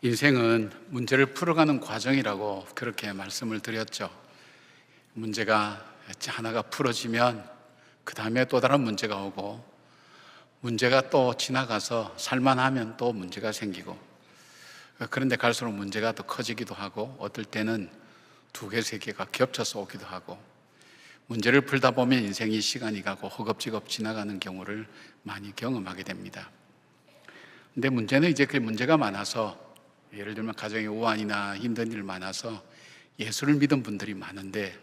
인생은 문제를 풀어가는 과정이라고 그렇게 말씀을 드렸죠. 문제가 하나가 풀어지면 그 다음에 또 다른 문제가 오고, 문제가 또 지나가서 살만하면 또 문제가 생기고, 그런데 갈수록 문제가 더 커지기도 하고, 어떨 때는 두 개, 세 개가 겹쳐서 오기도 하고, 문제를 풀다 보면 인생이 시간이 가고 허겁지겁 지나가는 경우를 많이 경험하게 됩니다. 근데 문제는 이제 그 문제가 많아서, 예를 들면 가정의 우환이나 힘든 일 많아서 예수를 믿은 분들이 많은데,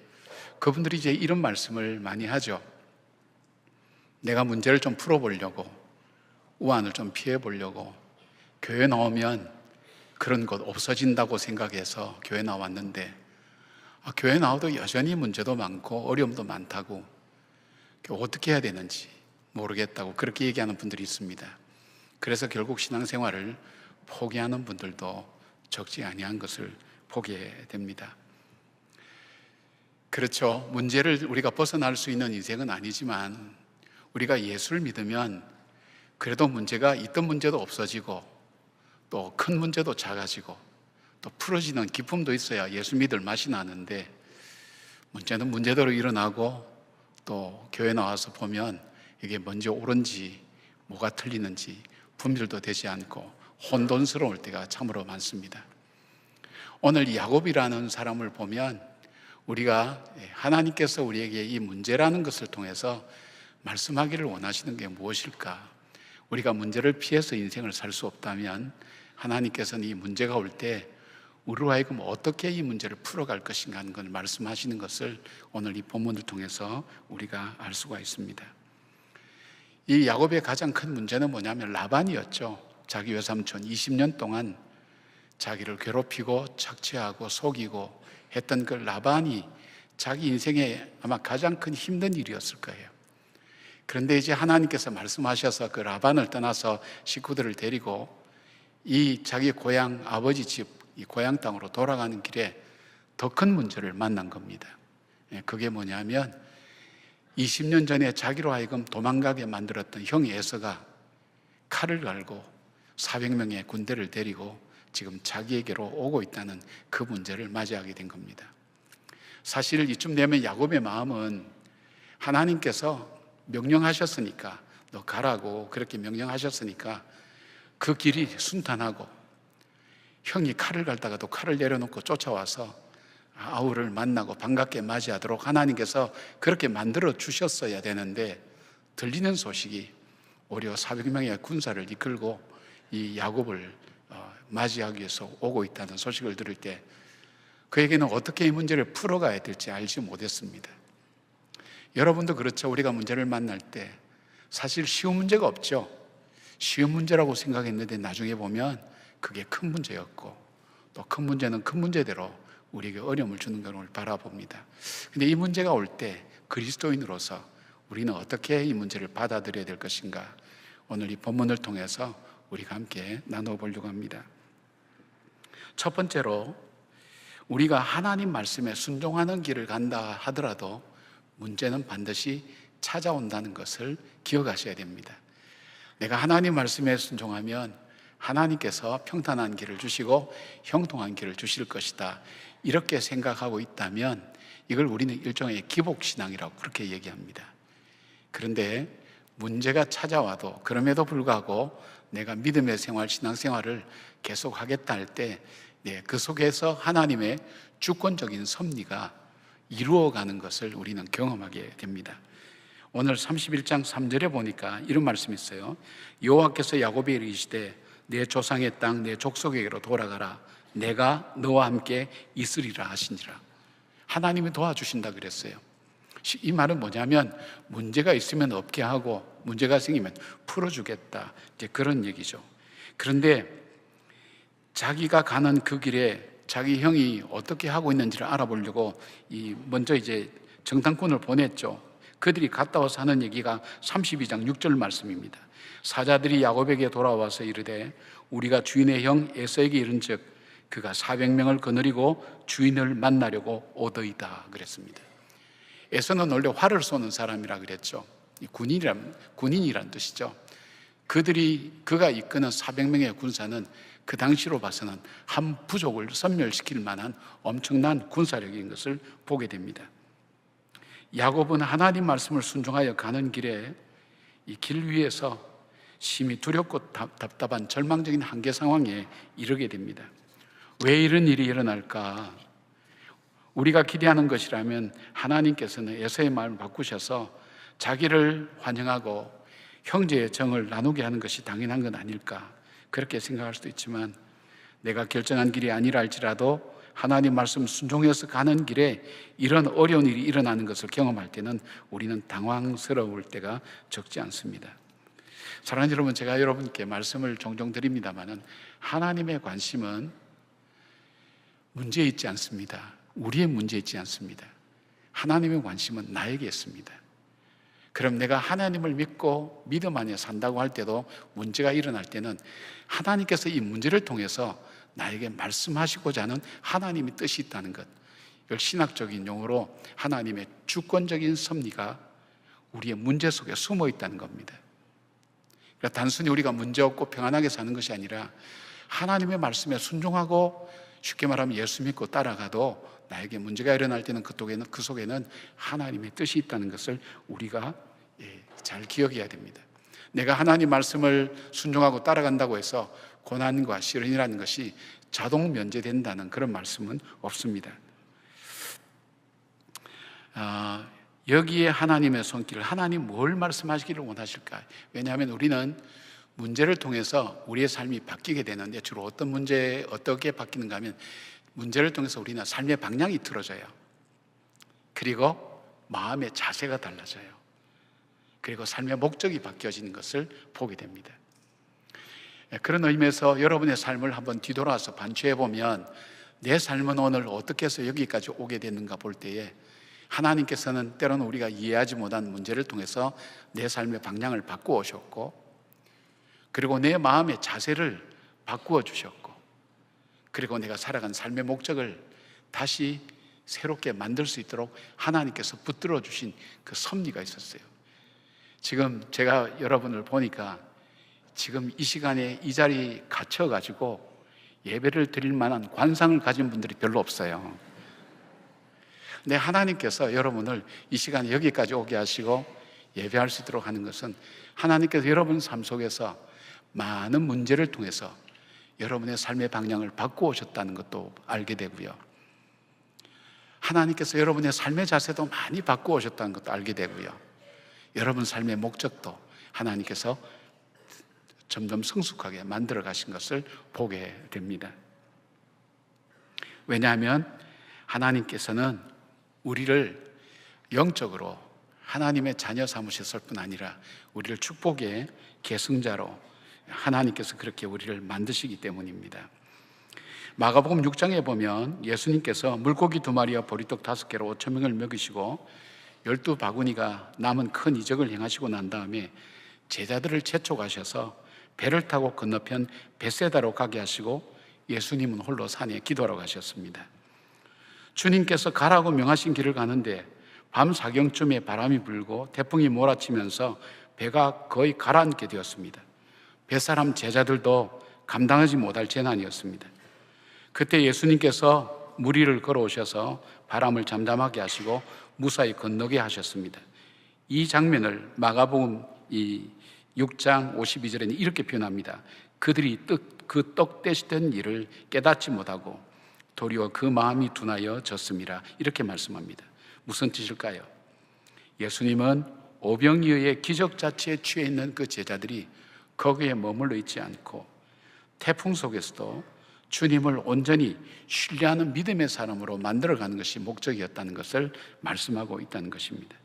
그분들이 이제 이런 말씀을 많이 하죠. 내가 문제를 좀 풀어보려고, 우환을 좀 피해보려고 교회 나오면 그런 것 없어진다고 생각해서 교회 나왔는데, 교회 나와도 여전히 문제도 많고 어려움도 많다고, 어떻게 해야 되는지 모르겠다고 그렇게 얘기하는 분들이 있습니다. 그래서 결국 신앙생활을 포기하는 분들도 적지 아니한 것을 보게 됩니다. 그렇죠. 문제를 우리가 벗어날 수 있는 인생은 아니지만, 우리가 예수를 믿으면 그래도 문제가 있던 문제도 없어지고, 또 큰 문제도 작아지고, 또 풀어지는 기쁨도 있어야 예수 믿을 맛이 나는데, 문제는 문제대로 일어나고, 또 교회 나와서 보면 이게 뭔지 옳은지 뭐가 틀리는지 분별도 되지 않고 혼돈스러울 때가 참으로 많습니다. 오늘 야곱이라는 사람을 보면 우리가 하나님께서 우리에게 이 문제라는 것을 통해서 말씀하기를 원하시는 게 무엇일까? 우리가 문제를 피해서 인생을 살 수 없다면 하나님께서는 이 문제가 올 때 우리로 하여금 어떻게 이 문제를 풀어갈 것인가 하는 걸 말씀하시는 것을 오늘 이 본문을 통해서 우리가 알 수가 있습니다. 이 야곱의 가장 큰 문제는 뭐냐면 라반이었죠. 자기 외삼촌 20년 동안 자기를 괴롭히고 착취하고 속이고 했던 그 라반이 자기 인생에 아마 가장 큰 힘든 일이었을 거예요. 그런데 이제 하나님께서 말씀하셔서 그 라반을 떠나서 식구들을 데리고 이 자기 고향 아버지 집, 이 고향 땅으로 돌아가는 길에 더 큰 문제를 만난 겁니다. 그게 뭐냐면 20년 전에 자기로 하여금 도망가게 만들었던 형 에서가 칼을 갈고 400명의 군대를 데리고 지금 자기에게로 오고 있다는 그 문제를 맞이하게 된 겁니다. 사실 이쯤 되면 야곱의 마음은 하나님께서 명령하셨으니까, 너 가라고 그렇게 명령하셨으니까 그 길이 순탄하고, 형이 칼을 갈다가도 칼을 내려놓고 쫓아와서 아우를 만나고 반갑게 맞이하도록 하나님께서 그렇게 만들어 주셨어야 되는데, 들리는 소식이 오히려 400명의 군사를 이끌고 이 야곱을 맞이하기 위해서 오고 있다는 소식을 들을 때 그에게는 어떻게 이 문제를 풀어가야 될지 알지 못했습니다. 여러분도 그렇죠. 우리가 문제를 만날 때 사실 쉬운 문제가 없죠. 쉬운 문제라고 생각했는데 나중에 보면 그게 큰 문제였고, 또 큰 문제는 큰 문제대로 우리에게 어려움을 주는 것을 바라봅니다. 근데 이 문제가 올 때 그리스도인으로서 우리는 어떻게 이 문제를 받아들여야 될 것인가, 오늘 이 본문을 통해서 우리가 함께 나눠보려고 합니다. 첫 번째로, 우리가 하나님 말씀에 순종하는 길을 간다 하더라도 문제는 반드시 찾아온다는 것을 기억하셔야 됩니다. 내가 하나님 말씀에 순종하면 하나님께서 평탄한 길을 주시고 형통한 길을 주실 것이다, 이렇게 생각하고 있다면 이걸 우리는 일종의 기복신앙이라고 그렇게 얘기합니다. 그런데 문제가 찾아와도 그럼에도 불구하고 내가 믿음의 생활, 신앙생활을 계속하겠다 할 때 그 속에서 하나님의 주권적인 섭리가 이루어가는 것을 우리는 경험하게 됩니다. 오늘 31장 3절에 보니까 이런 말씀이 있어요. 여호와께서 야곱에게 이르시되 내 조상의 땅 내 족속에게로 돌아가라, 내가 너와 함께 있으리라 하시니라. 하나님이 도와주신다 그랬어요. 이 말은 뭐냐면 문제가 있으면 없게 하고 문제가 생기면 풀어주겠다, 이제 그런 얘기죠. 그런데 자기가 가는 그 길에 자기 형이 어떻게 하고 있는지를 알아보려고 먼저 이제 정탐꾼을 보냈죠. 그들이 갔다 와서 하는 얘기가 32장 6절 말씀입니다. 사자들이 야곱에게 돌아와서 이르되 우리가 주인의 형 에서에게 이른즉 그가 400명을 거느리고 주인을 만나려고 오더이다 그랬습니다. 에서는 원래 활을 쏘는 사람이라 그랬죠. 군인이란 뜻이죠. 그가 이끄는 400명의 군사는 그 당시로 봐서는 한 부족을 섬멸시킬 만한 엄청난 군사력인 것을 보게 됩니다. 야곱은 하나님 말씀을 순종하여 가는 길에 이 길 위에서 심히 두렵고 답답한 절망적인 한계 상황에 이르게 됩니다. 왜 이런 일이 일어날까? 우리가 기대하는 것이라면 하나님께서는 에서의 마음을 바꾸셔서 자기를 환영하고 형제의 정을 나누게 하는 것이 당연한 건 아닐까, 그렇게 생각할 수도 있지만, 내가 결정한 길이 아니라 할지라도 하나님 말씀 순종해서 가는 길에 이런 어려운 일이 일어나는 것을 경험할 때는 우리는 당황스러울 때가 적지 않습니다. 사랑하는 여러분, 제가 여러분께 말씀을 종종 드립니다마는 하나님의 관심은 문제에 있지 않습니다. 우리의 문제에 있지 않습니다. 하나님의 관심은 나에게 있습니다. 그럼 내가 하나님을 믿고 믿음 안에 산다고 할 때도 문제가 일어날 때는 하나님께서 이 문제를 통해서 나에게 말씀하시고자 하는 하나님의 뜻이 있다는 것, 이걸 신학적인 용어로 하나님의 주권적인 섭리가 우리의 문제 속에 숨어 있다는 겁니다. 그러니까 단순히 우리가 문제 없고 평안하게 사는 것이 아니라 하나님의 말씀에 순종하고, 쉽게 말하면 예수 믿고 따라가도 나에게 문제가 일어날 때는 그 속에는 하나님의 뜻이 있다는 것을 우리가 잘 기억해야 됩니다. 내가 하나님 말씀을 순종하고 따라간다고 해서 고난과 시련이라는 것이 자동 면제된다는 그런 말씀은 없습니다. 여기에 하나님의 손길, 하나님 뭘 말씀하시기를 원하실까? 왜냐하면 우리는 문제를 통해서 우리의 삶이 바뀌게 되는데, 주로 어떤 문제, 어떻게 바뀌는가 하면 문제를 통해서 우리는 삶의 방향이 틀어져요. 그리고 마음의 자세가 달라져요. 그리고 삶의 목적이 바뀌어지는 것을 보게 됩니다. 그런 의미에서 여러분의 삶을 한번 뒤돌아서 반추해 보면, 내 삶은 오늘 어떻게 해서 여기까지 오게 됐는가 볼 때에 하나님께서는 때로는 우리가 이해하지 못한 문제를 통해서 내 삶의 방향을 바꾸어 오셨고, 그리고 내 마음의 자세를 바꾸어 주셨고, 그리고 내가 살아간 삶의 목적을 다시 새롭게 만들 수 있도록 하나님께서 붙들어 주신 그 섭리가 있었어요. 지금 제가 여러분을 보니까 지금 이 시간에 이 자리에 갇혀가지고 예배를 드릴 만한 관상을 가진 분들이 별로 없어요. 근데 하나님께서 여러분을 이 시간에 여기까지 오게 하시고 예배할 수 있도록 하는 것은, 하나님께서 여러분 삶 속에서 많은 문제를 통해서 여러분의 삶의 방향을 바꾸오셨다는 것도 알게 되고요, 하나님께서 여러분의 삶의 자세도 많이 바꾸오셨다는 것도 알게 되고요, 여러분 삶의 목적도 하나님께서 점점 성숙하게 만들어 가신 것을 보게 됩니다. 왜냐하면 하나님께서는 우리를 영적으로 하나님의 자녀 삼으셨을 뿐 아니라 우리를 축복의 계승자로 하나님께서 그렇게 우리를 만드시기 때문입니다. 마가복음 6장에 보면 예수님께서 물고기 2마리와 보리떡 5개로 5,000명을 먹이시고 12바구니가 남은 큰 이적을 행하시고 난 다음에 제자들을 채촉하셔서 배를 타고 건너편 벳세다로 가게 하시고 예수님은 홀로 산에 기도하러 가셨습니다. 주님께서 가라고 명하신 길을 가는데 밤 사경쯤에 바람이 불고 태풍이 몰아치면서 배가 거의 가라앉게 되었습니다. 뱃사람 제자들도 감당하지 못할 재난이었습니다. 그때 예수님께서 물 위를 걸어오셔서 바람을 잠잠하게 하시고 무사히 건너게 하셨습니다. 이 장면을 마가복음 6장 52절에는 이렇게 표현합니다. 그들이 그 떡 떼시던 일을 깨닫지 못하고 도리어 그 마음이 둔하여 졌음이라, 이렇게 말씀합니다. 무슨 뜻일까요? 예수님은 오병이어의 기적 자체에 취해 있는 그 제자들이 거기에 머물러 있지 않고 태풍 속에서도 주님을 온전히 신뢰하는 믿음의 사람으로 만들어가는 것이 목적이었다는 것을 말씀하고 있다는 것입니다.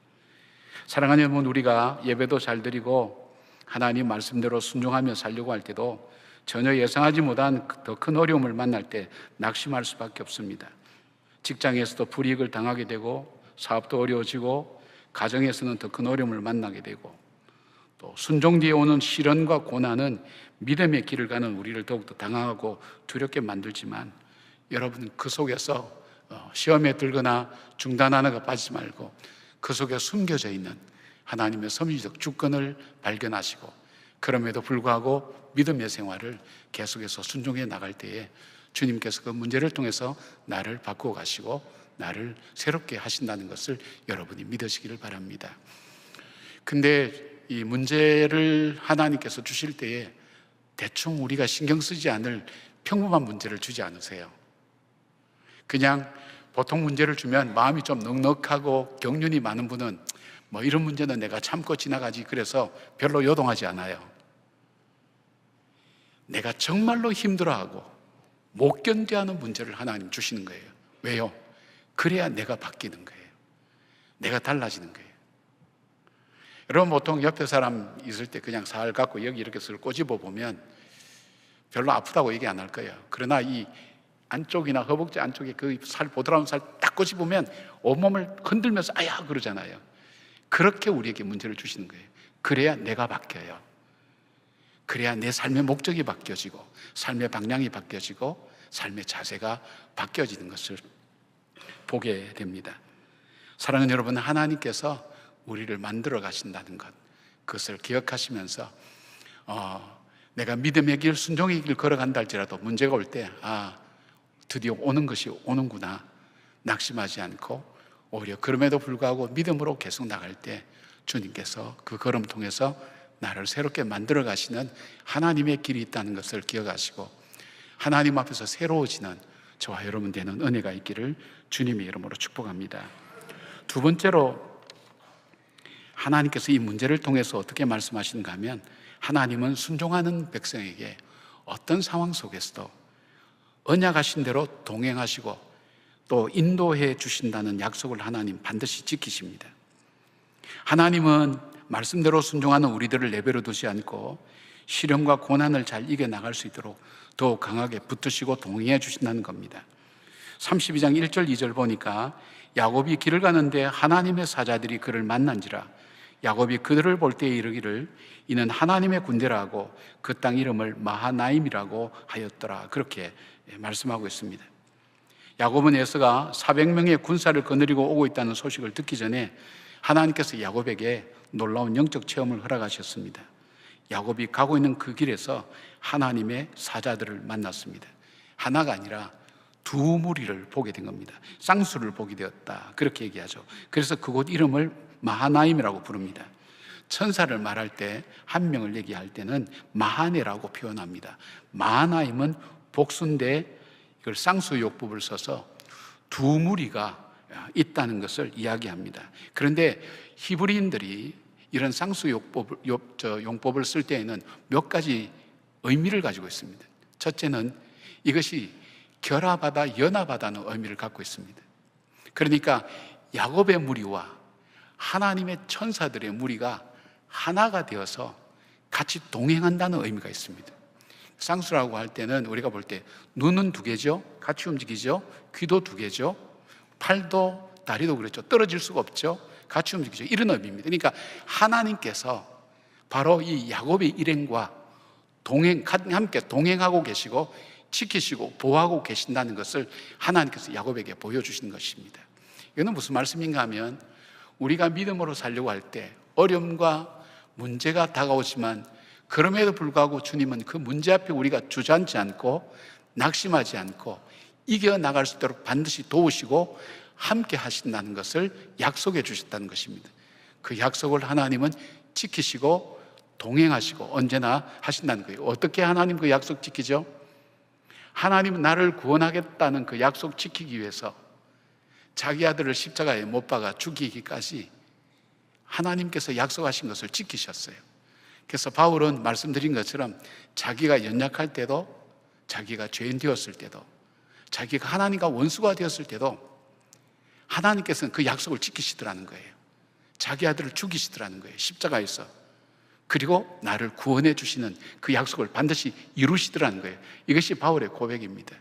사랑하는 여러분, 우리가 예배도 잘 드리고 하나님 말씀대로 순종하며 살려고 할 때도 전혀 예상하지 못한 더 큰 어려움을 만날 때 낙심할 수밖에 없습니다. 직장에서도 불이익을 당하게 되고, 사업도 어려워지고, 가정에서는 더 큰 어려움을 만나게 되고, 또 순종 뒤에 오는 시련과 고난은 믿음의 길을 가는 우리를 더욱더 당황하고 두렵게 만들지만, 여러분 그 속에서 시험에 들거나 중단하는가 빠지지 말고 그 속에 숨겨져 있는 하나님의 섭리적 주권을 발견하시고 그럼에도 불구하고 믿음의 생활을 계속해서 순종해 나갈 때에 주님께서 그 문제를 통해서 나를 바꾸어 가시고 나를 새롭게 하신다는 것을 여러분이 믿으시기를 바랍니다. 근데 이 문제를 하나님께서 주실 때에 대충 우리가 신경 쓰지 않을 평범한 문제를 주지 않으세요. 그냥 보통 문제를 주면 마음이 좀 넉넉하고 경륜이 많은 분은 뭐 이런 문제는 내가 참고 지나가지, 그래서 별로 요동하지 않아요. 내가 정말로 힘들어하고 못 견뎌하는 문제를 하나님 주시는 거예요. 왜요? 그래야 내가 바뀌는 거예요. 내가 달라지는 거예요. 여러분, 보통 옆에 사람 있을 때 그냥 살 갖고 여기 이렇게 슬 꼬집어 보면 별로 아프다고 얘기 안 할 거예요. 그러나 이 안쪽이나 허벅지 안쪽에 그 살, 보드라운 살 딱 꼬집으면 온몸을 흔들면서 아야 그러잖아요. 그렇게 우리에게 문제를 주시는 거예요. 그래야 내가 바뀌어요. 그래야 내 삶의 목적이 바뀌어지고 삶의 방향이 바뀌어지고 삶의 자세가 바뀌어지는 것을 보게 됩니다. 사랑하는 여러분, 하나님께서 우리를 만들어 가신다는 것, 그것을 기억하시면서 내가 믿음의 길, 순종의 길 걸어간다 할지라도 문제가 올 때 드디어 오는 것이 오는구나, 낙심하지 않고 오히려 그럼에도 불구하고 믿음으로 계속 나갈 때 주님께서 그 걸음 통해서 나를 새롭게 만들어 가시는 하나님의 길이 있다는 것을 기억하시고 하나님 앞에서 새로워지는 저와 여러분 되는 은혜가 있기를 주님의 이름으로 축복합니다. 두 번째로 하나님께서 이 문제를 통해서 어떻게 말씀하시는가 하면, 하나님은 순종하는 백성에게 어떤 상황 속에서도 언약하신 대로 동행하시고 또 인도해 주신다는 약속을 하나님 반드시 지키십니다. 하나님은 말씀대로 순종하는 우리들을 내버려 두지 않고 시련과 고난을 잘 이겨나갈 수 있도록 더욱 강하게 붙으시고 동행해 주신다는 겁니다. 32장 1절 2절 보니까 야곱이 길을 가는데 하나님의 사자들이 그를 만난지라 야곱이 그들을 볼 때에 이르기를 이는 하나님의 군대라 하고 그 땅 이름을 마하나임이라고 하였더라, 그렇게 말씀하고 있습니다. 야곱은 에서가 400명의 군사를 거느리고 오고 있다는 소식을 듣기 전에 하나님께서 야곱에게 놀라운 영적 체험을 허락하셨습니다. 야곱이 가고 있는 그 길에서 하나님의 사자들을 만났습니다. 하나가 아니라 두 무리를 보게 된 겁니다. 쌍수를 보게 되었다, 그렇게 얘기하죠. 그래서 그곳 이름을 마하나임이라고 부릅니다. 천사를 말할 때 한 명을 얘기할 때는 마하네라고 표현합니다. 마하나임은 복수인데 이걸 쌍수용법을 써서 두 무리가 있다는 것을 이야기합니다. 그런데 히브리인들이 이런 쌍수용법을 쓸 때에는 몇 가지 의미를 가지고 있습니다. 첫째는 이것이 결합하다, 연합하다는 의미를 갖고 있습니다. 그러니까 야곱의 무리와 하나님의 천사들의 무리가 하나가 되어서 같이 동행한다는 의미가 있습니다. 쌍수라고 할 때는 우리가 볼 때 눈은 두 개죠, 같이 움직이죠. 귀도 두 개죠. 팔도 다리도 그렇죠. 떨어질 수가 없죠. 같이 움직이죠. 이런 의미입니다. 그러니까 하나님께서 바로 이 야곱의 일행과 함께 동행하고 계시고 지키시고 보호하고 계신다는 것을 하나님께서 야곱에게 보여주시는 것입니다. 이거는 무슨 말씀인가 하면, 우리가 믿음으로 살려고 할 때 어려움과 문제가 다가오지만 그럼에도 불구하고 주님은 그 문제 앞에 우리가 주저앉지 않고 낙심하지 않고 이겨나갈 수 있도록 반드시 도우시고 함께 하신다는 것을 약속해 주셨다는 것입니다. 그 약속을 하나님은 지키시고 동행하시고 언제나 하신다는 거예요. 어떻게 하나님 그 약속 지키죠? 하나님은 나를 구원하겠다는 그 약속 지키기 위해서 자기 아들을 십자가에 못 박아 죽이기까지 하나님께서 약속하신 것을 지키셨어요. 그래서 바울은 말씀드린 것처럼 자기가 연약할 때도, 자기가 죄인 되었을 때도, 자기가 하나님과 원수가 되었을 때도 하나님께서는 그 약속을 지키시더라는 거예요. 자기 아들을 죽이시더라는 거예요, 십자가에서. 그리고 나를 구원해 주시는 그 약속을 반드시 이루시더라는 거예요. 이것이 바울의 고백입니다.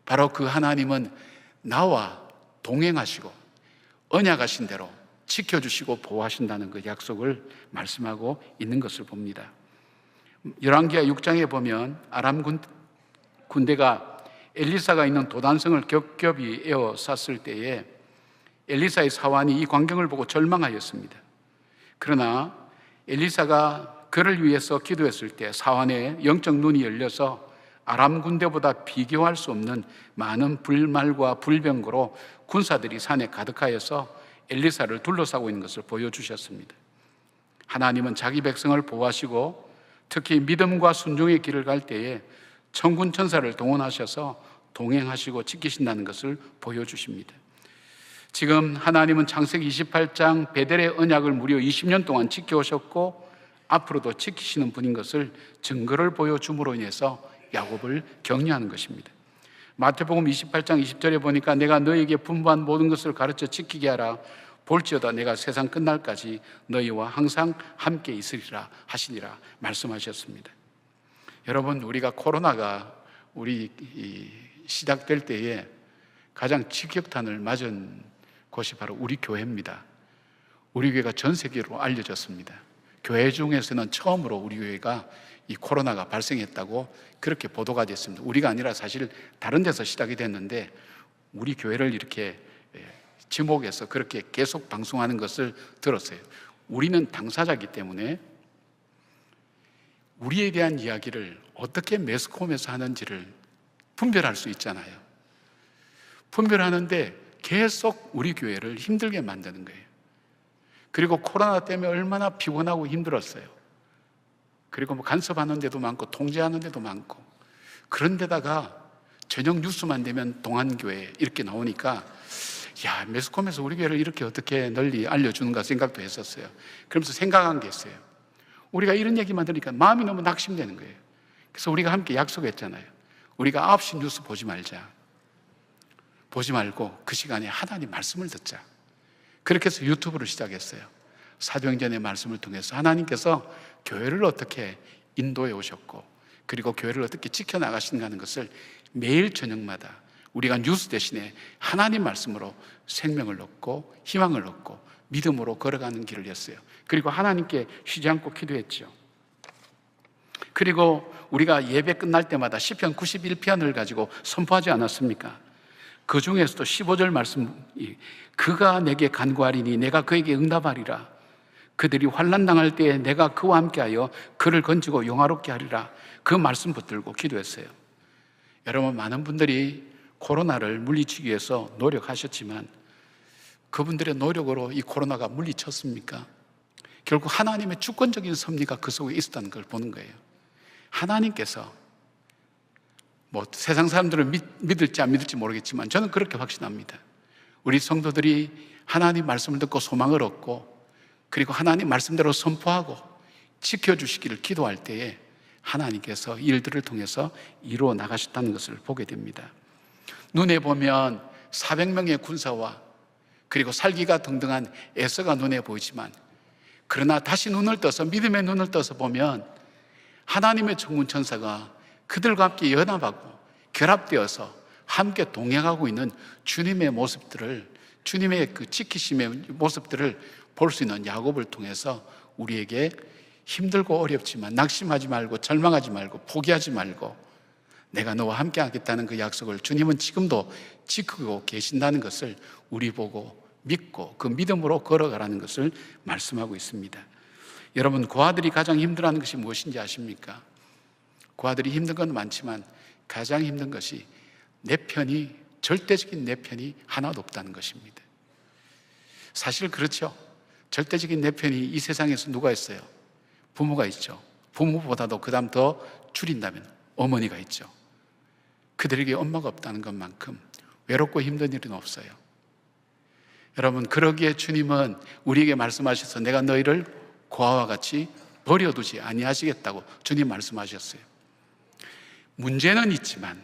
바로 그 하나님은 나와 동행하시고 언약하신 대로 지켜주시고 보호하신다는 그 약속을 말씀하고 있는 것을 봅니다. 열왕기하 6장에 보면 아람 군대가 엘리사가 있는 도단성을 겹겹이 에워쌌을 때에 엘리사의 사환이 이 광경을 보고 절망하였습니다. 그러나 엘리사가 그를 위해서 기도했을 때 사환의 영적 눈이 열려서 아람 군대보다 비교할 수 없는 많은 불말과 불병거로 군사들이 산에 가득하여서 엘리사를 둘러싸고 있는 것을 보여주셨습니다. 하나님은 자기 백성을 보호하시고 특히 믿음과 순종의 길을 갈 때에 천군 천사를 동원하셔서 동행하시고 지키신다는 것을 보여주십니다. 지금 하나님은 창세기 28장 베델의 언약을 무려 20년 동안 지켜오셨고 앞으로도 지키시는 분인 것을 증거를 보여줌으로 인해서 야곱을 격려하는 것입니다. 마태복음 28장 20절에 보니까 내가 너에게 분부한 모든 것을 가르쳐 지키게 하라. 볼지어다 내가 세상 끝날까지 너희와 항상 함께 있으리라 하시니라 말씀하셨습니다. 여러분, 우리가 코로나가 우리 시작될 때에 가장 직격탄을 맞은 곳이 바로 우리 교회입니다. 우리 교회가 전 세계로 알려졌습니다. 교회 중에서는 처음으로 우리 교회가 이 코로나가 발생했다고 그렇게 보도가 됐습니다. 우리가 아니라 사실 다른 데서 시작이 됐는데 우리 교회를 이렇게 지목해서 그렇게 계속 방송하는 것을 들었어요. 우리는 당사자이기 때문에 우리에 대한 이야기를 어떻게 매스컴에서 하는지를 분별할 수 있잖아요. 분별하는데 계속 우리 교회를 힘들게 만드는 거예요. 그리고 코로나 때문에 얼마나 피곤하고 힘들었어요. 그리고 간섭하는 데도 많고 통제하는 데도 많고, 그런데다가 저녁 뉴스만 되면 동안교회 이렇게 나오니까 야, 매스컴에서 우리 교회를 이렇게 어떻게 널리 알려주는가 생각도 했었어요. 그러면서 생각한 게 있어요. 우리가 이런 얘기만 들으니까 마음이 너무 낙심되는 거예요. 그래서 우리가 함께 약속했잖아요. 우리가 9시 뉴스 보지 말자. 보지 말고 그 시간에 하나님 말씀을 듣자. 그렇게 해서 유튜브를 시작했어요. 사도행전의 말씀을 통해서 하나님께서 교회를 어떻게 인도해 오셨고 그리고 교회를 어떻게 지켜나가시는가 하는 것을 매일 저녁마다 우리가 뉴스 대신에 하나님 말씀으로 생명을 얻고 희망을 얻고 믿음으로 걸어가는 길을 였어요. 그리고 하나님께 쉬지 않고 기도했죠. 그리고 우리가 예배 끝날 때마다 시편 91편을 가지고 선포하지 않았습니까? 그 중에서도 15절 말씀, 그가 내게 간구하리니 내가 그에게 응답하리라. 그들이 환난 당할 때에 내가 그와 함께하여 그를 건지고 영화롭게 하리라. 그 말씀 붙들고 기도했어요. 여러분, 많은 분들이 코로나를 물리치기 위해서 노력하셨지만 그분들의 노력으로 이 코로나가 물리쳤습니까? 결국 하나님의 주권적인 섭리가 그 속에 있었다는 걸 보는 거예요. 하나님께서 세상 사람들은 믿을지 안 믿을지 모르겠지만 저는 그렇게 확신합니다. 우리 성도들이 하나님 말씀을 듣고 소망을 얻고 그리고 하나님 말씀대로 선포하고 지켜주시기를 기도할 때에 하나님께서 일들을 통해서 이루어 나가셨다는 것을 보게 됩니다. 눈에 보면 400명의 군사와 그리고 살기가 등등한 에서가 눈에 보이지만 그러나 다시 눈을 떠서 믿음의 눈을 떠서 보면 하나님의 천군 천사가 그들과 함께 연합하고 결합되어서 함께 동행하고 있는 주님의 모습들을, 주님의 그 지키심의 모습들을 볼 수 있는 야곱을 통해서 우리에게 힘들고 어렵지만 낙심하지 말고 절망하지 말고 포기하지 말고 내가 너와 함께 하겠다는 그 약속을 주님은 지금도 지키고 계신다는 것을 우리 보고 믿고 그 믿음으로 걸어가라는 것을 말씀하고 있습니다. 여러분, 고아들이 가장 힘들어하는 것이 무엇인지 아십니까? 고아들이 힘든 건 많지만 가장 힘든 것이 내 편이, 절대적인 내 편이 하나도 없다는 것입니다. 사실 그렇죠. 절대적인 내 편이 이 세상에서 누가 있어요? 부모가 있죠. 부모보다도 그 다음 더 줄인다면 어머니가 있죠. 그들에게 엄마가 없다는 것만큼 외롭고 힘든 일은 없어요. 여러분, 그러기에 주님은 우리에게 말씀하셔서 내가 너희를 고아와 같이 버려두지 아니하시겠다고 주님 말씀하셨어요. 문제는 있지만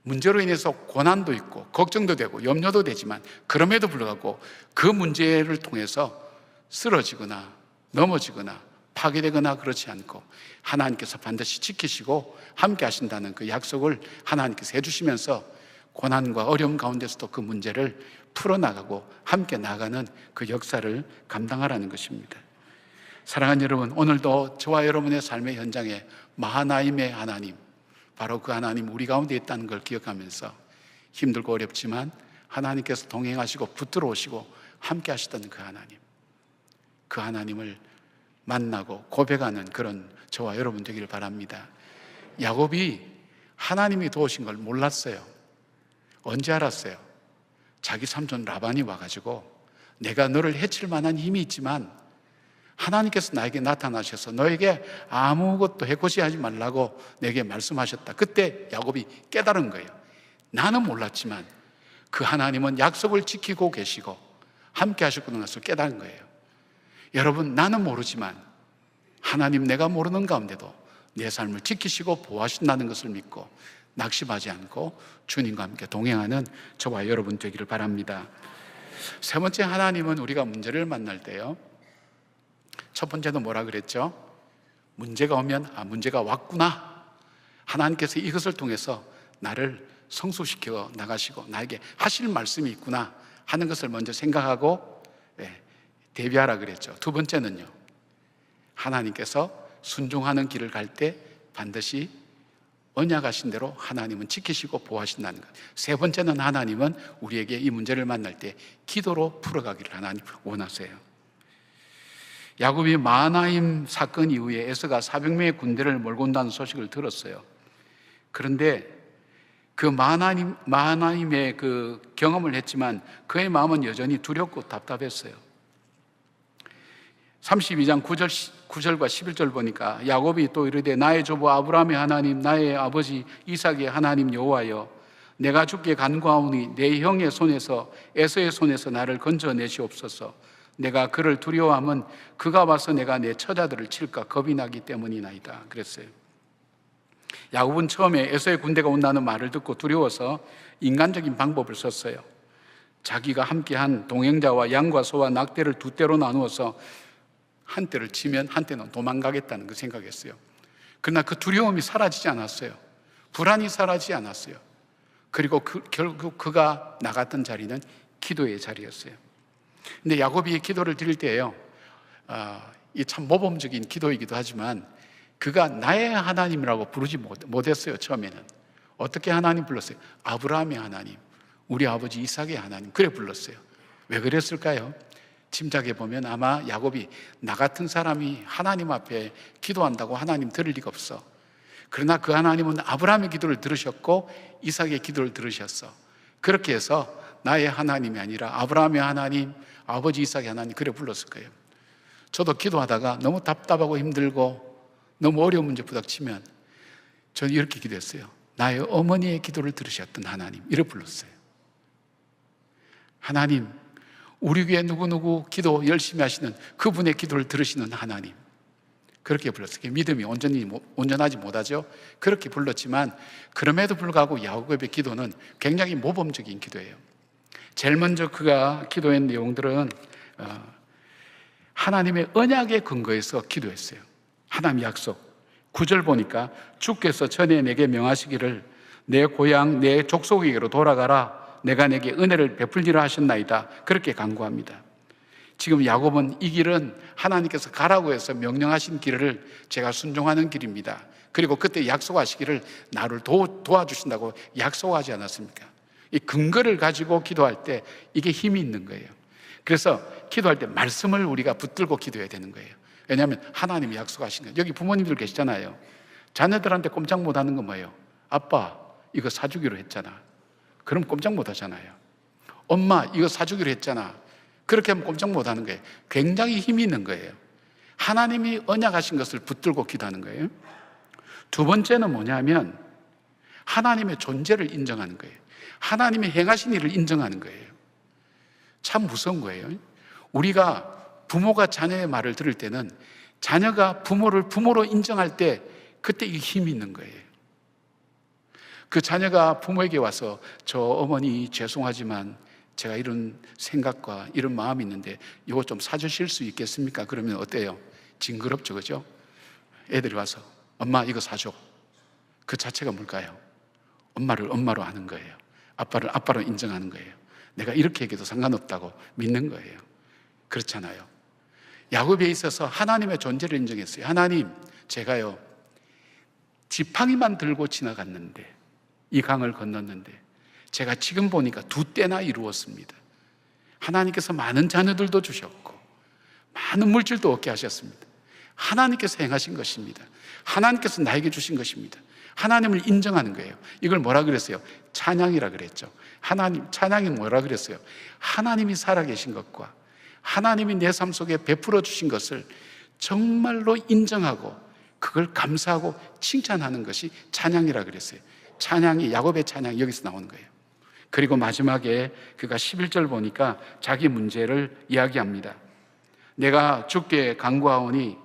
문제로 인해서 고난도 있고 걱정도 되고 염려도 되지만 그럼에도 불구하고 그 문제를 통해서 쓰러지거나 넘어지거나 파괴되거나 그렇지 않고 하나님께서 반드시 지키시고 함께 하신다는 그 약속을 하나님께서 해주시면서 고난과 어려움 가운데서도 그 문제를 풀어나가고 함께 나가는 그 역사를 감당하라는 것입니다. 사랑하는 여러분, 오늘도 저와 여러분의 삶의 현장에 마하나임의 하나님, 바로 그 하나님 우리 가운데 있다는 걸 기억하면서 힘들고 어렵지만 하나님께서 동행하시고 붙들어 오시고 함께 하시다는 그 하나님, 그 하나님을 만나고 고백하는 그런 저와 여러분 되기를 바랍니다. 야곱이 하나님이 도우신 걸 몰랐어요. 언제 알았어요? 자기 삼촌 라반이 와가지고 내가 너를 해칠 만한 힘이 있지만 하나님께서 나에게 나타나셔서 너에게 아무것도 해코지하지 말라고 내게 말씀하셨다. 그때 야곱이 깨달은 거예요. 나는 몰랐지만 그 하나님은 약속을 지키고 계시고 함께 하셨구나 해서 깨달은 거예요. 여러분, 나는 모르지만 하나님 내가 모르는 가운데도 내 삶을 지키시고 보호하신다는 것을 믿고 낙심하지 않고 주님과 함께 동행하는 저와 여러분 되기를 바랍니다. 세 번째, 하나님은 우리가 문제를 만날 때요, 첫 번째는 뭐라 그랬죠? 문제가 오면 문제가 왔구나, 하나님께서 이것을 통해서 나를 성숙시켜 나가시고 나에게 하실 말씀이 있구나 하는 것을 먼저 생각하고 대비하라 그랬죠. 두 번째는요, 하나님께서 순종하는 길을 갈 때 반드시 언약하신 대로 하나님은 지키시고 보호하신다는 것. 세 번째는 하나님은 우리에게 이 문제를 만날 때 기도로 풀어가기를 하나님 원하세요. 야곱이 마하나임 사건 이후에 에서가 400명의 군대를 몰고 온다는 소식을 들었어요. 그런데 그 마하나임의 그 경험을 했지만 그의 마음은 여전히 두렵고 답답했어요. 32장 9절과 11절 보니까 야곱이 또 이르되 나의 조부 아브라함의 하나님, 나의 아버지 이삭의 하나님 여호와여, 내가 주께 간구하오니 내 형의 손에서 에서의 손에서 나를 건져내시옵소서. 내가 그를 두려워함은 그가 와서 내가 내 처자들을 칠까 겁이 나기 때문이나이다 그랬어요. 야곱은 처음에 에서의 군대가 온다는 말을 듣고 두려워서 인간적인 방법을 썼어요. 자기가 함께한 동행자와 양과 소와 낙대를 두 떼로 나누어서 한 떼를 치면 한 떼는 도망가겠다는 그 생각했어요. 그러나 그 두려움이 사라지지 않았어요. 불안이 사라지지 않았어요. 그리고 결국 그가 나갔던 자리는 기도의 자리였어요. 근데 야곱이 기도를 드릴 때예요, 이 참 모범적인 기도이기도 하지만 그가 나의 하나님이라고 부르지 못했어요. 처음에는 어떻게 하나님 불렀어요? 아브라함의 하나님, 우리 아버지 이삭의 하나님, 그래 불렀어요. 왜 그랬을까요? 짐작해 보면 아마 야곱이 나 같은 사람이 하나님 앞에 기도한다고 하나님 들을 리가 없어. 그러나 그 하나님은 아브라함의 기도를 들으셨고 이삭의 기도를 들으셨어. 그렇게 해서 나의 하나님이 아니라 아브라함의 하나님, 아버지 이삭의 하나님, 그래 불렀을 거예요. 저도 기도하다가 너무 답답하고 힘들고 너무 어려운 문제 부닥치면 저는 이렇게 기도했어요. 나의 어머니의 기도를 들으셨던 하나님, 이래 불렀어요. 하나님, 우리 교회 누구누구 기도 열심히 하시는 그분의 기도를 들으시는 하나님, 그렇게 불렀어요. 믿음이 온전하지 못하죠. 그렇게 불렀지만 그럼에도 불구하고 야곱의 기도는 굉장히 모범적인 기도예요. 제일 먼저 그가 기도한 내용들은 하나님의 언약에 근거해서 기도했어요. 하나님 약속. 9절 보니까 주께서 전에 내게 명하시기를 내 고향 내 족속에게로 돌아가라, 내가 내게 은혜를 베풀리라 하셨나이다, 그렇게 간구합니다. 지금 야곱은 이 길은 하나님께서 가라고 해서 명령하신 길을 제가 순종하는 길입니다. 그리고 그때 약속하시기를 나를 도와주신다고 약속하지 않았습니까? 이 근거를 가지고 기도할 때 이게 힘이 있는 거예요. 그래서 기도할 때 말씀을 우리가 붙들고 기도해야 되는 거예요. 왜냐하면 하나님이 약속하신 거예요. 여기 부모님들 계시잖아요. 자녀들한테 꼼짝 못하는 건 뭐예요? 아빠 이거 사주기로 했잖아. 그럼 꼼짝 못하잖아요. 엄마 이거 사주기로 했잖아. 그렇게 하면 꼼짝 못하는 거예요. 굉장히 힘이 있는 거예요. 하나님이 언약하신 것을 붙들고 기도하는 거예요. 두 번째는 뭐냐면 하나님의 존재를 인정하는 거예요. 하나님이 행하신 일을 인정하는 거예요. 참 무서운 거예요. 우리가 부모가 자녀의 말을 들을 때는 자녀가 부모를 부모로 인정할 때 그때 이게 힘이 있는 거예요. 그 자녀가 부모에게 와서 저 어머니 죄송하지만 제가 이런 생각과 이런 마음이 있는데 이거 좀 사주실 수 있겠습니까? 그러면 어때요? 징그럽죠, 그죠? 애들이 와서 엄마 이거 사줘. 그 자체가 뭘까요? 엄마를 엄마로 아는 거예요. 아빠를 아빠로 인정하는 거예요. 내가 이렇게 얘기해도 상관없다고 믿는 거예요. 그렇잖아요. 야곱에 있어서 하나님의 존재를 인정했어요. 하나님, 제가요 지팡이만 들고 지나갔는데, 이 강을 건넜는데 제가 지금 보니까 2때나 이루었습니다. 하나님께서 많은 자녀들도 주셨고 많은 물질도 얻게 하셨습니다. 하나님께서 행하신 것입니다. 하나님께서 나에게 주신 것입니다. 하나님을 인정하는 거예요. 이걸 뭐라 그랬어요? 찬양이라 그랬죠. 하나님, 찬양이 뭐라 그랬어요? 하나님이 살아계신 것과 하나님이 내 삶 속에 베풀어 주신 것을 정말로 인정하고 그걸 감사하고 칭찬하는 것이 찬양이라 그랬어요. 찬양이, 야곱의 찬양이 여기서 나오는 거예요. 그리고 마지막에 그가 11절 보니까 자기 문제를 이야기합니다. 내가 주께 간구하오니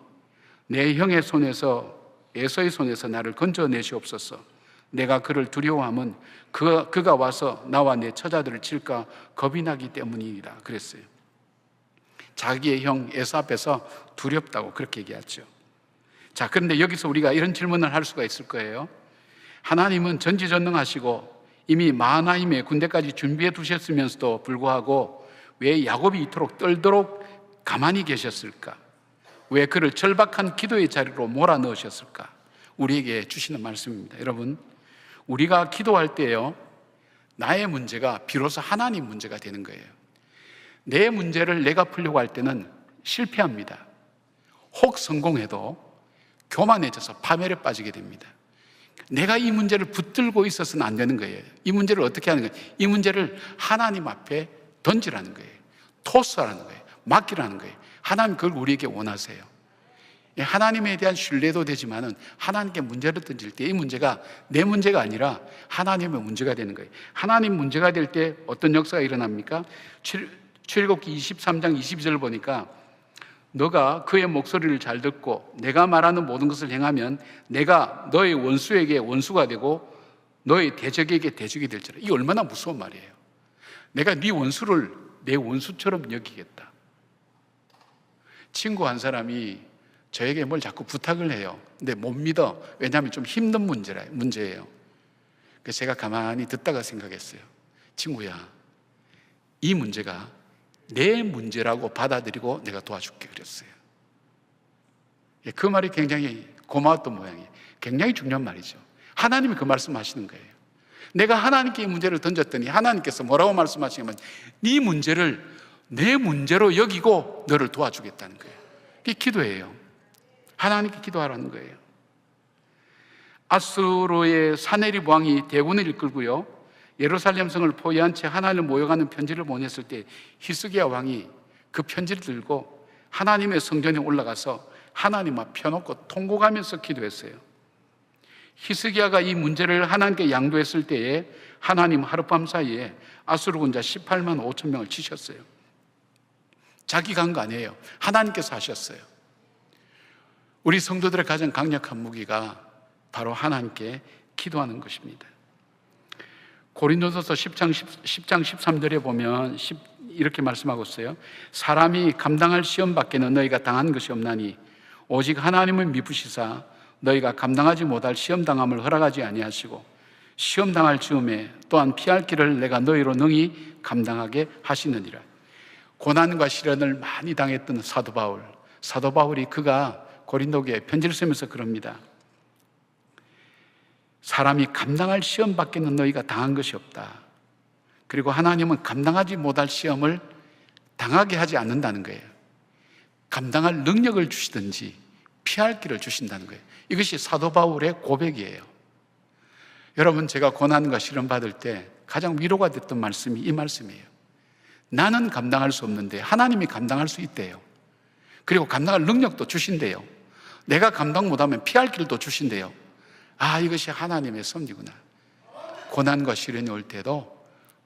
내 형의 손에서, 에서의 손에서 나를 건져내시옵소서. 내가 그를 두려워함은 그가 와서 나와 내 처자들을 칠까 겁이 나기 때문이니라 그랬어요. 자기의 형 에서 앞에서 두렵다고 그렇게 얘기하죠. 자, 그런데 여기서 우리가 이런 질문을 할 수가 있을 거예요. 하나님은 전지전능하시고 이미 마하나임의 군대까지 준비해 두셨으면서도 불구하고 왜 야곱이 이토록 떨도록 가만히 계셨을까? 왜 그를 절박한 기도의 자리로 몰아넣으셨을까? 우리에게 주시는 말씀입니다. 여러분, 우리가 기도할 때요, 나의 문제가 비로소 하나님 문제가 되는 거예요. 내 문제를 내가 풀려고 할 때는 실패합니다. 혹 성공해도 교만해져서 파멸에 빠지게 됩니다. 내가 이 문제를 붙들고 있어서는 안 되는 거예요. 이 문제를 어떻게 하는 거예요? 이 문제를 하나님 앞에 던지라는 거예요. 토스하라는 거예요. 맡기라는 거예요. 하나님 그걸 우리에게 원하세요. 하나님에 대한 신뢰도 되지만은 하나님께 문제를 던질 때 이 문제가 내 문제가 아니라 하나님의 문제가 되는 거예요. 하나님 문제가 될 때 어떤 역사가 일어납니까? 출애굽기 23장 22절 보니까 너가 그의 목소리를 잘 듣고 내가 말하는 모든 것을 행하면 내가 너의 원수에게 원수가 되고 너의 대적에게 대적이 될지라. 이게 얼마나 무서운 말이에요. 내가 네 원수를 내 원수처럼 여기겠다. 친구 한 사람이 저에게 뭘 자꾸 부탁을 해요. 근데 못 믿어. 왜냐하면 좀 힘든 문제예요. 그래서 제가 가만히 듣다가 생각했어요. 친구야, 이 문제가 내 문제라고 받아들이고 내가 도와줄게 그랬어요. 그 말이 굉장히 고마웠던 모양이에요. 굉장히 중요한 말이죠. 하나님이 그 말씀하시는 거예요. 내가 하나님께 이 문제를 던졌더니 하나님께서 뭐라고 말씀하시냐면 네 문제를 내 문제로 여기고 너를 도와주겠다는 거예요. 그게 기도예요. 하나님께 기도하라는 거예요. 아수르의 사네립 왕이 대군을 이끌고요, 예루살렘 성을 포위한 채 하나님을 모욕하는 편지를 보냈을 때 히스기야 왕이 그 편지를 들고 하나님의 성전에 올라가서 하나님 앞 펴놓고 통곡하면서 기도했어요. 히스기야가 이 문제를 하나님께 양도했을 때에 하나님 하룻밤 사이에 아수르 군자 18만 5천 명을 치셨어요. 자기가 한 거 아니에요. 하나님께서 하셨어요. 우리 성도들의 가장 강력한 무기가 바로 하나님께 기도하는 것입니다. 고린도서서 10장 13절에 보면 이렇게 말씀하고 있어요. 사람이 감당할 시험 밖에는 너희가 당한 것이 없나니 오직 하나님을 미부시사 너희가 감당하지 못할 시험 당함을 허락하지 아니하시고 시험 당할 즈음에 또한 피할 길을 내가 너희로 능히 감당하게 하시느니라. 고난과 시련을 많이 당했던 사도 바울이 그가 고린도교에 편지를 쓰면서 그럽니다. 사람이 감당할 시험 밖에는 너희가 당한 것이 없다. 그리고 하나님은 감당하지 못할 시험을 당하게 하지 않는다는 거예요. 감당할 능력을 주시든지 피할 길을 주신다는 거예요. 이것이 사도 바울의 고백이에요. 여러분, 제가 고난과 시련 받을 때 가장 위로가 됐던 말씀이 이 말씀이에요. 나는 감당할 수 없는데 하나님이 감당할 수 있대요. 그리고 감당할 능력도 주신대요. 내가 감당 못하면 피할 길도 주신대요. 아, 이것이 하나님의 섭리구나. 고난과 시련이 올 때도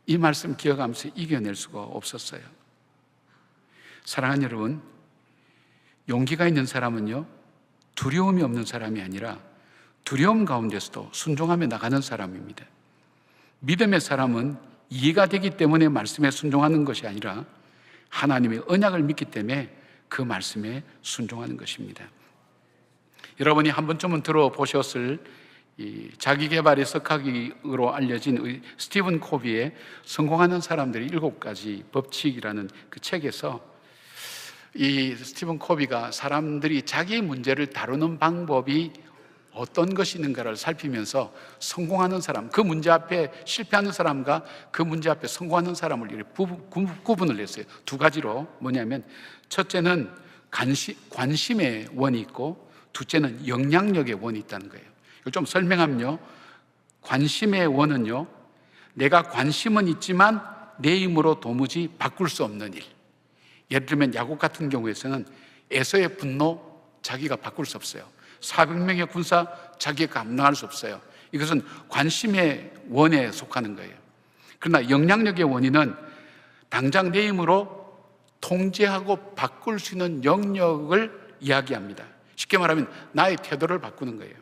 이 말씀 기억하면서 이겨낼 수가 없었어요. 사랑하는 여러분, 용기가 있는 사람은요, 두려움이 없는 사람이 아니라 두려움 가운데서도 순종하며 나가는 사람입니다. 믿음의 사람은 이해가 되기 때문에 말씀에 순종하는 것이 아니라 하나님의 언약을 믿기 때문에 그 말씀에 순종하는 것입니다. 여러분이 한 번쯤은 들어보셨을 이 자기개발의 석학으로 알려진 스티븐 코비의 성공하는 사람들의 7가지 법칙이라는 그 책에서 이 스티븐 코비가 사람들이 자기 문제를 다루는 방법이 어떤 것이 있는가를 살피면서 성공하는 사람, 그 문제 앞에 실패하는 사람과 그 문제 앞에 성공하는 사람을 구분을 했어요. 2가지로. 뭐냐면 첫째는 관심의 원이 있고, 둘째는 영향력의 원이 있다는 거예요. 이걸 좀 설명하면요, 관심의 원은요, 내가 관심은 있지만 내 힘으로 도무지 바꿀 수 없는 일. 예를 들면 야곱 같은 경우에서는 에서의 분노 자기가 바꿀 수 없어요. 400명의 군사 자기가 감당할 수 없어요. 이것은 관심의 원에 속하는 거예요. 그러나 영향력의 원인은 당장 내 힘으로 통제하고 바꿀 수 있는 영역을 이야기합니다. 쉽게 말하면 나의 태도를 바꾸는 거예요.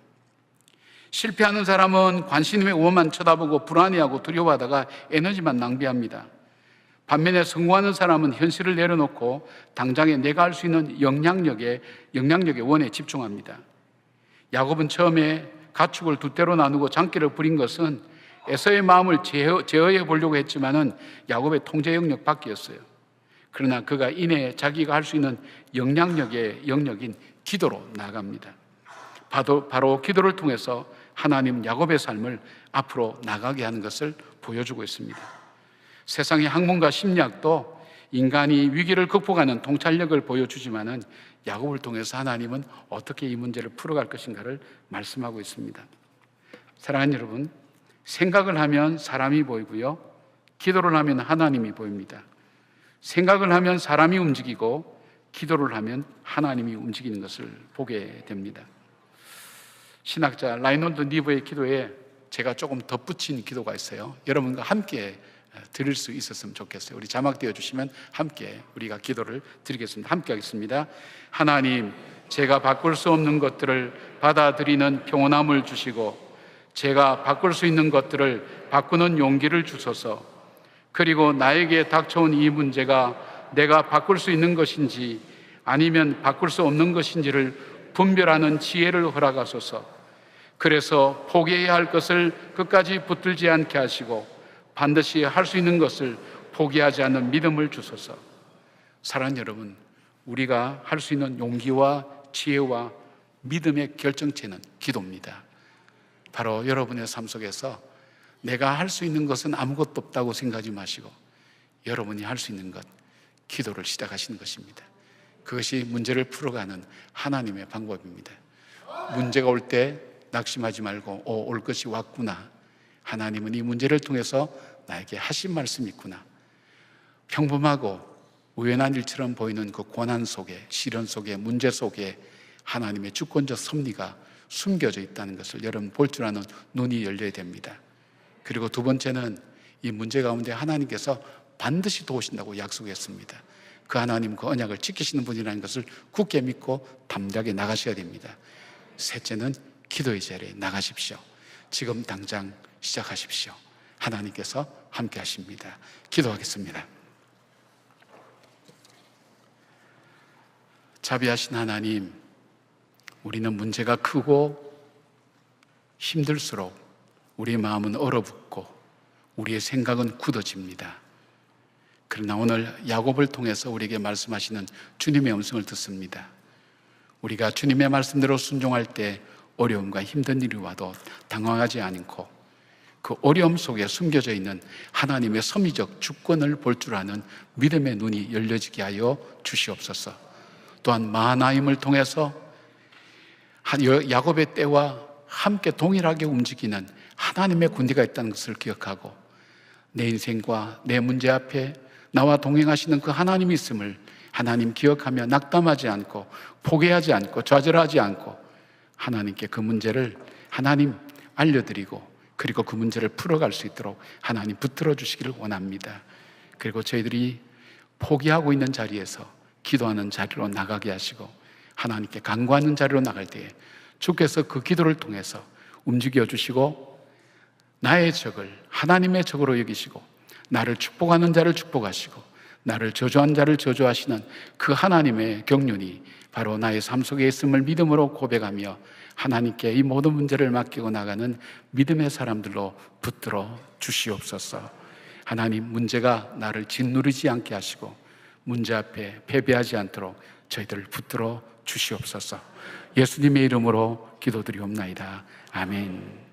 실패하는 사람은 관심의 원만 쳐다보고 불안해하고 두려워하다가 에너지만 낭비합니다. 반면에 성공하는 사람은 현실을 내려놓고 당장에 내가 할 수 있는 영향력의 원에 집중합니다. 야곱은 처음에 가축을 두 떼로 나누고 장기를 부린 것은 에서의 마음을 제어해 보려고 했지만은 야곱의 통제 영역 밖이었어요. 그러나 그가 이내 자기가 할 수 있는 영향력의 영역인 기도로 나아갑니다. 바로 기도를 통해서 하나님은 야곱의 삶을 앞으로 나가게 하는 것을 보여주고 있습니다. 세상의 학문과 심리학도 인간이 위기를 극복하는 통찰력을 보여주지만은 야곱을 통해서 하나님은 어떻게 이 문제를 풀어갈 것인가를 말씀하고 있습니다. 사랑하는 여러분, 생각을 하면 사람이 보이고요, 기도를 하면 하나님이 보입니다. 생각을 하면 사람이 움직이고 기도를 하면 하나님이 움직이는 것을 보게 됩니다. 신학자 라이놀드 니브의 기도에 제가 조금 덧붙인 기도가 있어요. 여러분과 함께 드릴 수 있었으면 좋겠어요. 우리 자막 띄워주시면 함께 우리가 기도를 드리겠습니다. 함께 하겠습니다. 하나님, 제가 바꿀 수 없는 것들을 받아들이는 평온함을 주시고 제가 바꿀 수 있는 것들을 바꾸는 용기를 주소서. 그리고 나에게 닥쳐온 이 문제가 내가 바꿀 수 있는 것인지 아니면 바꿀 수 없는 것인지를 분별하는 지혜를 허락하소서. 그래서 포기해야 할 것을 끝까지 붙들지 않게 하시고 반드시 할 수 있는 것을 포기하지 않는 믿음을 주소서. 사랑하는 여러분, 우리가 할 수 있는 용기와 지혜와 믿음의 결정체는 기도입니다. 바로 여러분의 삶 속에서 내가 할 수 있는 것은 아무것도 없다고 생각하지 마시고 여러분이 할 수 있는 것, 기도를 시작하시는 것입니다. 그것이 문제를 풀어가는 하나님의 방법입니다. 문제가 올 때 낙심하지 말고 올 것이 왔구나, 하나님은 이 문제를 통해서 나에게 하신 말씀이 있구나, 평범하고 우연한 일처럼 보이는 그 고난 속에, 시련 속에, 문제 속에 하나님의 주권적 섭리가 숨겨져 있다는 것을 여러분 볼 줄 아는 눈이 열려야 됩니다. 그리고 두 번째는 이 문제 가운데 하나님께서 반드시 도우신다고 약속했습니다. 그 하나님, 그 언약을 지키시는 분이라는 것을 굳게 믿고 담대하게 나가셔야 됩니다. 셋째는 기도의 자리에 나가십시오. 지금 당장 시작하십시오. 하나님께서 함께 하십니다. 기도하겠습니다. 자비하신 하나님, 우리는 문제가 크고 힘들수록 우리의 마음은 얼어붙고 우리의 생각은 굳어집니다. 그러나 오늘 야곱을 통해서 우리에게 말씀하시는 주님의 음성을 듣습니다. 우리가 주님의 말씀대로 순종할 때 어려움과 힘든 일이 와도 당황하지 않고 그 어려움 속에 숨겨져 있는 하나님의 섭리적 주권을 볼 줄 아는 믿음의 눈이 열려지게 하여 주시옵소서. 또한 마하나임을 통해서 야곱의 때와 함께 동일하게 움직이는 하나님의 군대가 있다는 것을 기억하고 내 인생과 내 문제 앞에 나와 동행하시는 그 하나님이 있음을 하나님 기억하며 낙담하지 않고 포기하지 않고 좌절하지 않고 하나님께 그 문제를 하나님 알려드리고 그리고 그 문제를 풀어갈 수 있도록 하나님 붙들어 주시기를 원합니다. 그리고 저희들이 포기하고 있는 자리에서 기도하는 자리로 나가게 하시고 하나님께 간구하는 자리로 나갈 때에 주께서 그 기도를 통해서 움직여 주시고 나의 적을 하나님의 적으로 여기시고 나를 축복하는 자를 축복하시고 나를 저주한 자를 저주하시는 그 하나님의 경륜이 바로 나의 삶 속에 있음을 믿음으로 고백하며 하나님께 이 모든 문제를 맡기고 나가는 믿음의 사람들로 붙들어 주시옵소서. 하나님, 문제가 나를 짓누르지 않게 하시고 문제 앞에 패배하지 않도록 저희들을 붙들어 주시옵소서. 예수님의 이름으로 기도드리옵나이다. 아멘.